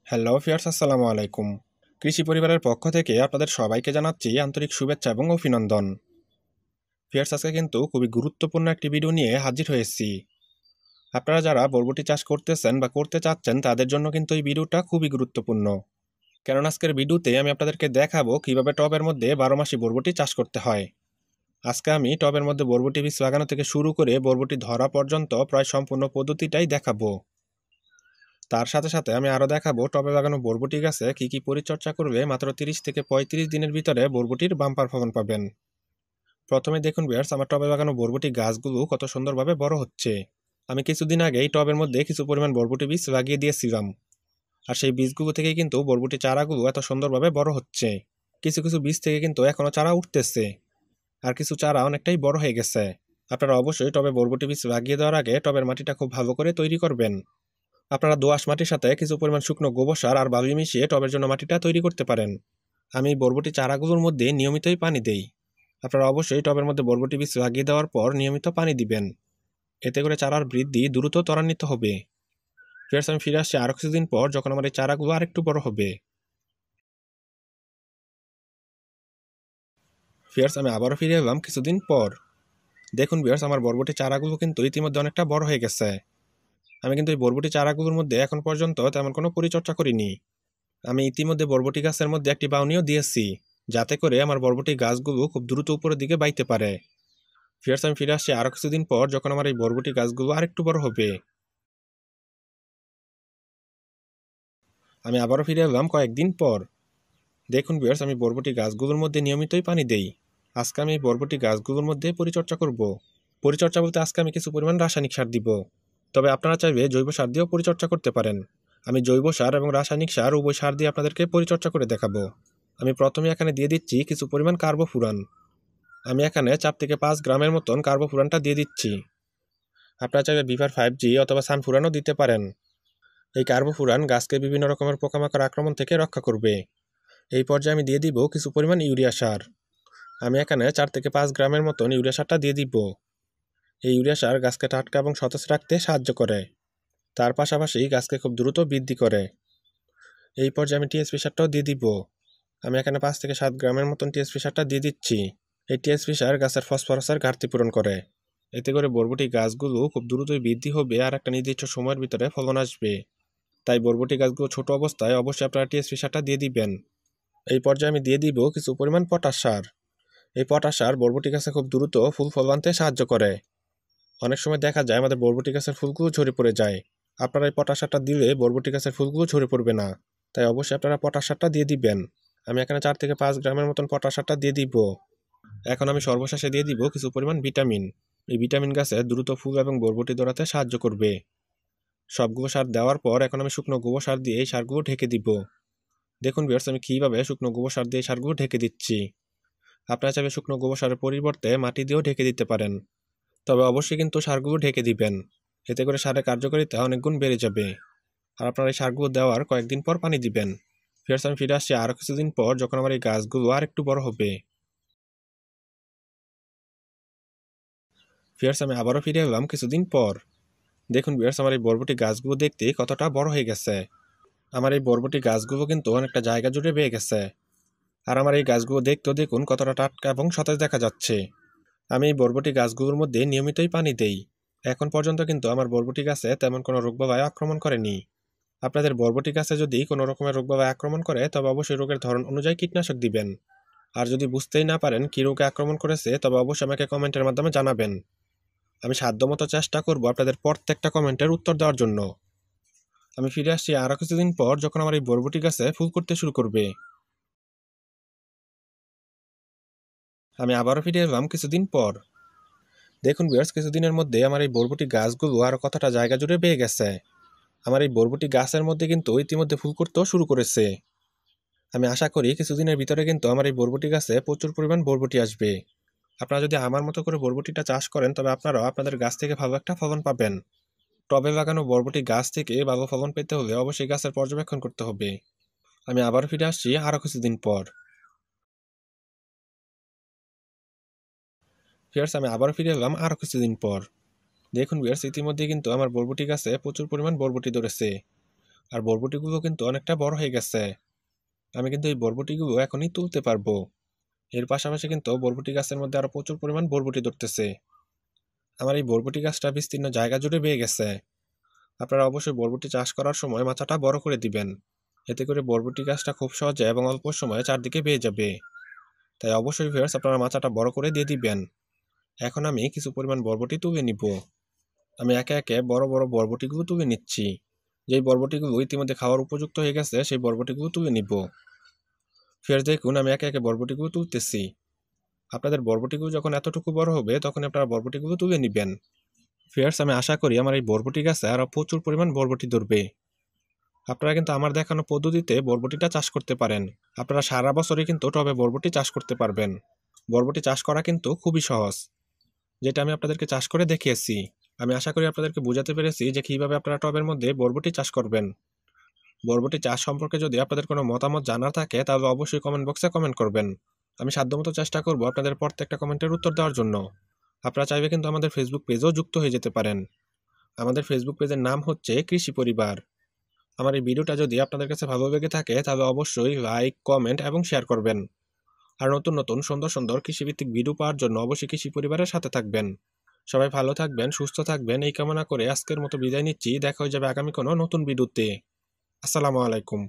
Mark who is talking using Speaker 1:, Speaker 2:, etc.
Speaker 1: Hello fierce, আসসালামু আলাইকুম। কৃষি পরিবারের পক্ষ থেকে আপনাদের সবাইকে জানাচ্ছি আন্তরিক শুভেচ্ছা এবং অভিনন্দন। ফিয়ার্স, আজকে কিন্তু খুবই গুরুত্বপূর্ণ একটি ভিডিও নিয়ে হাজির হয়েছি। আপনারা যারা বরবটি চাষ করতেছেন বা করতে চাচ্ছেন তাদের জন্য কিন্তু এই ভিডিওটা খুবই গুরুত্বপূর্ণ। কারণ আজকের ভিডিওতে আমি আপনাদেরকে দেখাবো কিভাবে টবের মধ্যে 12 মাসি বরবটি চাষ করতে হয়। আজকে আমি টবের মধ্যে বরবটি বীজ লাগানো থেকে শুরু করে বরবটি ধরা পর্যন্ত প্রায় সম্পূর্ণ পদ্ধতিটাই দেখাবো। তার সাথে সাথে আমি আরও দেখাবো টবে লাগানো বরবটি গাছে কী কী পরিচর্যা করলে মাত্র 30 থেকে 35 দিনের ভিতরে বরবটির বাম্পার ফলন পাবেন। প্রথমে দেখুন ভিউয়ার্স, আমার টবে লাগানো বরবটি গাছগুলো কত সুন্দরভাবে বড় হচ্ছে। আমি কিছুদিন আগেই টবের মধ্যে কিছু পরিমাণ বরবটি বীজ লাগিয়ে দিয়েছিলাম, আর সেই বীজগুলো থেকেই কিন্তু বরবটি চারাগুলো এত সুন্দরভাবে বড় হচ্ছে। কিছু কিছু বীজ থেকে কিন্তু এখনও চারা উঠতেছে, আর কিছু চারা অনেকটাই বড় হয়ে গেছে। আপনারা অবশ্যই টবে বরবটি বীজ লাগিয়ে দেওয়ার আগে টবের মাটিটা খুব ভালো করে তৈরি করবেন। আপনারা দোআঁশ মাটির সাথে কিছু পরিমাণ শুকনো গোবর সার আর বালি মিশিয়ে টবের জন্য মাটিটা তৈরি করতে পারেন। আমি বরবটি চারাগুলোর মধ্যে নিয়মিতই পানি দেই। আপনারা অবশ্যই টবের মধ্যে বরবটি বীজ লাগিয়ে দেওয়ার পর নিয়মিত পানি দিবেন। এতে করে চারার বৃদ্ধি দ্রুত ত্বরান্বিত হবে। ফিয়ার্স, আমি ফিরে আসছি আরও কিছুদিন পর যখন আমার এই চারাগুলো আরেকটু বড় হবে। ফিয়ার্স, আমি আবারও ফিরে এলাম কিছুদিন পর। দেখুন ফিয়ার্স, আমার বরবটি চারাগুলো কিন্তু ইতিমধ্যে অনেকটা বড় হয়ে গেছে। আমি কিন্তু এই বরবটি চারাগুলোর মধ্যে এখন পর্যন্ত তেমন কোনো পরিচর্যা করিনি। আমি ইতিমধ্যে বরবটি গাছের মধ্যে একটি বাউনিও দিয়েছি, যাতে করে আমার বরবটি গাছগুলো খুব দ্রুত উপরের দিকে বাইতে পারে। ফিয়ার্স, আমি ফিরে আসছি আরও কিছুদিন পর যখন আমার এই বরবটি গাছগুলো আরেকটু বড় হবে। আমি আবারও ফিরে এলাম কয়েকদিন পর। দেখুন ফিয়ার্স, আমি বরবটি গাছগুলোর মধ্যে নিয়মিতই পানি দেই। আজকে আমি এই বরবটি গাছগুলোর মধ্যে পরিচর্যা করব। পরিচর্যা বলতে আজকে আমি কিছু পরিমাণ রাসায়নিক সার দিব, তবে আপনারা চাইলে জৈব সার দিয়েও পরিচর্যা করতে পারেন। আমি জৈব সার এবং রাসায়নিক সার উভয় সার দিয়ে আপনাদেরকে পরিচর্যা করে দেখাবো। আমি প্রথমে এখানে দিয়ে দিচ্ছি কিছু পরিমাণ কার্বোফুরান। আমি এখানে 4 থেকে 5 গ্রামের মতন কার্বোফুরানটা দিয়ে দিচ্ছি। আপনারা চাইলে বিভার 5G অথবা সানফুরানও দিতে পারেন। এই কার্বোফুরান গাছকে বিভিন্ন রকমের পোকামাকড় আক্রমণ থেকে রক্ষা করবে। এই পর্যায়ে আমি দিয়ে দিব কিছু পরিমাণ ইউরিয়া সার। আমি এখানে 4 থেকে 5 গ্রামের মতন ইউরিয়া সারটা দিয়ে দিব। এই ইউরিয়া সার গাছকে টাটকা এবং সতেজ রাখতে সাহায্য করে। তার পাশাপাশি গাছকে খুব দ্রুত বৃদ্ধি করে। এই পর্যায়ে আমি টিএসপি সারটাও দিয়ে দিব। আমি এখানে 5 থেকে 7 গ্রামের মতন টিএসপি সারটা দিয়ে দিচ্ছি। এই টিএসপি সার গাছের ফসফরাসের ঘাটতি পূরণ করে। এতে করে বরবটি গাছগুলো খুব দ্রুতই বৃদ্ধি হবে আর একটা নির্দিষ্ট সময়ের ভিতরে ফলন আসবে। তাই বরবটি গাছগুলো ছোট অবস্থায় অবশ্যই আপনারা টিএসপি সারটা দিয়ে দিবেন। এই পর্যায়ে আমি দিয়ে দিব কিছু পরিমাণ পটাশ সার। এই পটাশ সার বরবটি গাছে খুব দ্রুত ফুল ফল আনতে সাহায্য করে। অনেক সময় দেখা যায় আমাদের বরবটি গাছের ফুলগুলো ঝরে পড়ে যায়। আপনারা এই পটাশ সারটা দিলে বরবটি গাছের ফুলগুলো ঝরে পড়বে না। তাই অবশ্যই আপনারা পটাশ সারটা দিয়ে দিবেন। আমি এখানে 4 থেকে 5 গ্রামের মতন পটাশ সারটা দিয়ে দিব। এখন আমি সর্বশেষে দিয়ে দিব কিছু পরিমাণ ভিটামিন। এই ভিটামিন গাছে দ্রুত ফুল এবং বরবটি ধরাতে সাহায্য করবে। সবগুলো সার দেওয়ার পর এখন আমি শুকনো গোবর সার দিয়ে এই সারগুলো ঢেকে দিব। দেখুন ভিউয়ার্স, আমি কীভাবে শুকনো গোবর সার দিয়ে এই সারগুলো ঢেকে দিচ্ছি। আপনারা চাইলে শুকনো গোবর সারের পরিবর্তে মাটি দিয়েও ঢেকে দিতে পারেন, তবে অবশ্যই কিন্তু সারগুলো ঢেকে দিবেন। এতে করে সারের কার্যকারিতা অনেক গুণ বেড়ে যাবে। আর আপনারা এই সারগুলো দেওয়ার কয়েকদিন পর পানি দিবেন। ভিউয়ার্স, আমি ফিরে আসছি আরও কিছুদিন পর যখন আমার এই গাছগুলো আর একটু বড় হবে। ভিউয়ার্স, আমি আবারও ফিরে এলাম কিছুদিন পর। দেখুন ভিউয়ার্স, আমার এই বরবটি গাছগুলো দেখতে কতটা বড় হয়ে গেছে। আমার এই বরবটি গাছগুলো কিন্তু অনেকটা জায়গা জুড়ে বেয়ে গেছে। আর আমার এই গাছগুলো দেখতেও দেখুন কতটা টাটকা এবং সতেজ দেখা যাচ্ছে। আমি এই বরবটি গাছগুলোর মধ্যে নিয়মিতই পানি দেই। এখন পর্যন্ত কিন্তু আমার বরবটি গাছে তেমন কোনো রোগবালাই আক্রমণ করেনি। আপনাদের বরবটি গাছে যদি কোনো রকমের রোগবালাই আক্রমণ করে তবে অবশ্যই রোগের ধরন অনুযায়ী কীটনাশক দিবেন। আর যদি বুঝতেই না পারেন কী রোগে আক্রমণ করেছে তবে অবশ্যই আমাকে কমেন্টের মাধ্যমে জানাবেন। আমি সাধ্যমতো চেষ্টা করব আপনাদের প্রত্যেকটা কমেন্টের উত্তর দেওয়ার জন্য। আমি ফিরে আসছি আরও কিছুদিন পর যখন আমার এই বরবটি গাছে ফুল করতে শুরু করবে। আমি আবারও ফিরে এলাম কিছুদিন পর। দেখুন ভিউয়ার্স, কিছুদিনের মধ্যে আমার এই বরবটি গাছগুলো আরও কতটা জায়গা জুড়ে বেয়ে গেছে। আমার এই বরবটি গাছের মধ্যে কিন্তু ইতিমধ্যে ফুল করতেও শুরু করেছে। আমি আশা করি কিছুদিনের ভিতরে কিন্তু আমার এই বরবটি গাছে প্রচুর পরিমাণ বরবটি আসবে। আপনারা যদি আমার মতো করে বরবটিটা চাষ করেন তবে আপনারাও আপনাদের গাছ থেকে ভালো একটা ফলন পাবেন। টবে লাগানো বরবটি গাছ থেকে ভালো ফলন পেতে হলে অবশ্যই গাছের পর্যবেক্ষণ করতে হবে। আমি আবার ফিরে আসছি আরও কিছুদিন পর। ভিউয়ার্স, আমি আবার ফিরে এলাম আরও কিছুদিন পর। দেখুন ভিউয়ার্স, ইতিমধ্যে কিন্তু আমার বরবটি গাছে প্রচুর পরিমাণ বরবটি ধরেছে। আর বরবটিগুলো কিন্তু অনেকটা বড় হয়ে গেছে। আমি কিন্তু এই বরবটিগুলো এখনই তুলতে পারবো। এর পাশাপাশি কিন্তু বরবটি গাছের মধ্যে আরো প্রচুর পরিমাণ বরবটি ধরতেছে। আমার এই বরবটি গাছটা বিস্তীর্ণ জায়গা জুড়ে বেয়ে গেছে। আপনারা অবশ্যই বরবটি চাষ করার সময় মাচাটা বড় করে দিবেন। এতে করে বরবটি গাছটা খুব সহজে এবং অল্প সময়ে চারদিকে বেয়ে যাবে। তাই অবশ্যই ভিউয়ার্স আপনারা মাচাটা বড় করে দিয়ে দিবেন। এখন আমি কিছু পরিমাণ বরবটি তুলে নিব। আমি একে একে বড় বড় বরবটিগুলো তুলে নিচ্ছি। যেই বরবটিগুলো ইতিমধ্যে খাওয়ার উপযুক্ত হয়ে গেছে সেই বরবটিগুলো তুলে নিব। ফের দেখুন আমি একে একে বরবটিগুলো তুলতেছি। আপনাদের বরবটিগুলো যখন এতটুকু বড় হবে তখন আপনারা বরবটিগুলো তুলে নিবেন। ফিয়ার্স আমি আশা করি আমার এই বরবটি গাছে আরো প্রচুর পরিমাণ বরবটি ধরবে। আপনারা কিন্তু আমার দেখানো পদ্ধতিতে বরবটিটা চাষ করতে পারেন। আপনারা সারা বছরই কিন্তু টবে বরবটি চাষ করতে পারবেন। বরবটি চাষ করা কিন্তু খুবই সহজ, যেটা আমি আপনাদেরকে চাষ করে দেখিয়েছি। আমি আশা করি আপনাদেরকে বোঝাতে পেরেছি যে কিভাবে আপনারা টবের মধ্যে বরবটি চাষ করবেন। বরবটি চাষ সম্পর্কে যদি আপনাদের কোনো মতামত জানার থাকে তাহলে অবশ্যই কমেন্ট বক্সে কমেন্ট করবেন। আমি সাধ্যমতো চেষ্টা করব আপনাদের প্রত্যেকটা কমেন্টের উত্তর দেওয়ার জন্য। আপনারা চাইলে কিন্তু আমাদের ফেসবুক পেজেও যুক্ত হয়ে যেতে পারেন। আমাদের ফেসবুক পেজের নাম হচ্ছে কৃষি পরিবার। আমার এই ভিডিওটা যদি আপনাদের কাছে ভালো লেগে থাকে তাহলে অবশ্যই লাইক, কমেন্ট এবং শেয়ার করবেন। আর নতুন নতুন সুন্দর সুন্দর কৃষিভিত্তিক ভিডিও পাওয়ার জন্য অবশ্যই কৃষি পরিবারের সাথে থাকবেন। সবাই ভালো থাকবেন, সুস্থ থাকবেন এই কামনা করে আজকের মতো বিদায় নিচ্ছি। দেখা হয়ে যাবে আগামী কোনো নতুন ভিডিওতে। আসসালামু আলাইকুম।